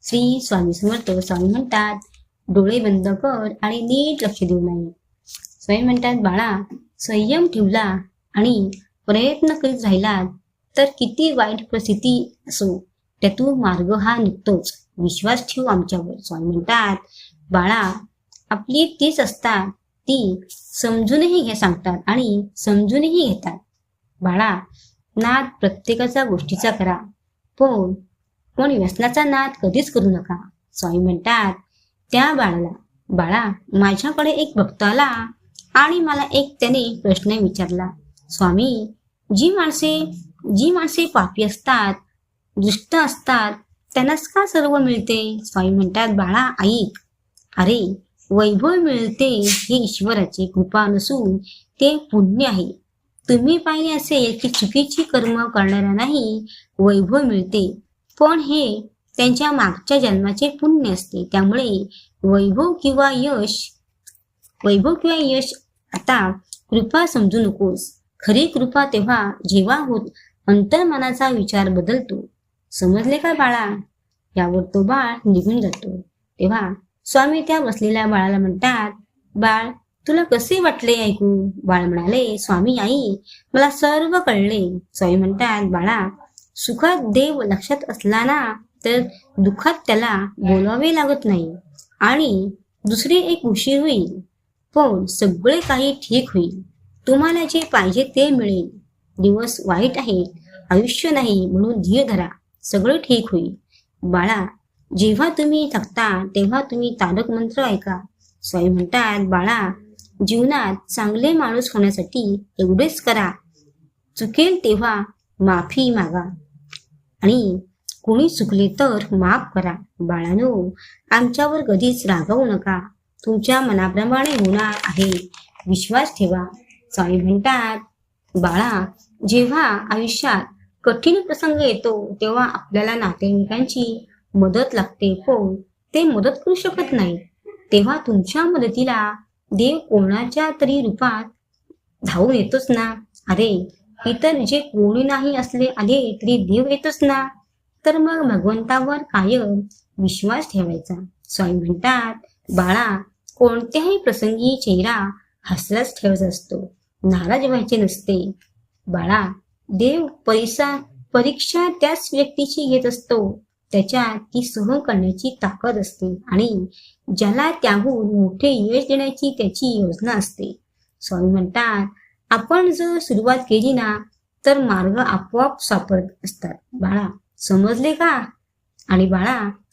श्री स्वामी समर्थ. स्वामी म्हणतात, डोळे बंद कर आणि नीट लक्ष देऊ नये. स्वामी म्हणतात, बाळा, संयम ठेवला आणि प्रयत्न करीत राहिला तर किती वाईट परिस्थिती असो त्यातून मार्ग हा निघतोच. विश्वास ठेव आमच्यावर. स्वामी म्हणतात, बाळा, आपली तीच असतात, ती समजूनही सांगतात आणि समजूनही घेतात. बाळा, नाद प्रत्येकाचा गोष्टीचा करा, पण व्यसनाचा नाद कधीच करू नका. स्वामी म्हणतात, त्या बाळा, माझ्याकडे एक भक्त आला आणि मला त्याने प्रश्न विचारला. स्वामी, जी माणसे पापी असतात, दुष्ट असतात, त्यांनाच का सर्व मिळते? स्वामी म्हणतात, बाळा ऐक, अरे वैभव मिळते हे ईश्वराची कृपा नसून ते पुण्य आहे. तुम्ही पाहिले असेल की चुकीची कर्म करणाऱ्यांनाही वैभव मिळते, पण हे त्यांच्या मागच्या जन्माचे पुण्य असते. त्यामुळे वैभव किंवा यश आता कृपा समजू नकोस. खरी कृपा जेव्हा होत अंतर्मनाचा विचार बदलतो. समजले का बाळा? यावर तो बाळ निघून जातो. तेव्हा स्वामी त्या बसलेल्या बाळाला म्हणतात, बाळ, तुला कसे वाटले ऐकून? बाळ म्हणाले, स्वामी आई, मला सर्व कळले. स्वामी म्हणतात, बाळा, सुखात देव लक्षात असला ना तर दुःखात त्याला बोलावे लागत नाही आणि दुसरी एक गोष्टी होईल, पण सगळे काही ठीक होईल. तुम्हाला जे पाहिजे ते मिळेल. दिवस वाईट आहे, आयुष्य नाही, म्हणून धीर धरा, सगळं ठीक होईल. बाळा, जेव्हा तुम्ही थकता तेव्हा तुम्ही तारक मंत्र ऐका. स्वामी म्हणतात, बाळा, जीवनात चांगले माणूस होण्यासाठी एवढेच करा, चुकेल तेव्हा माफी मागा आणि कोणी चुकले तर माफ करा. बाळांनो, आमच्यावर कधीच रागावू नका, तुमच्या मनाप्रमाणे होणार आहे, विश्वास ठेवा. स्वामी म्हणतात, बाळा, जेव्हा आयुष्यात कठीण प्रसंग येतो तेव्हा आपल्याला नातेवाईकांची मदत लागते, पण ते मदत करू शकत नाही. तेव्हा तुमच्या मदतीला देव कोणाच्या तरी रूपात धावून येतोच ना. अरे, इतर जे कोणी नाही असले आले तरी देव येतोच ना. तर मग भगवंतावर कायम विश्वास ठेवायचा. स्वामी म्हणतात, बाळा, कोणत्याही प्रसंगी चेहरा हसलाच ठेवायचा असतो, नाराज व्हायचे नसते. बाळा, देव परीक्षा त्याच व्यक्तीची घेत असतो त्याच्यात ती सहन करण्याची ताकद असते आणि ज्याला त्याहून मोठे यश देण्याची त्याची योजना असते. स्वामी म्हणतात, आपण जर सुरुवात केली ना तर मार्ग आपोआप सापडत असतात. बाळा, समजले का? आणि बाळा,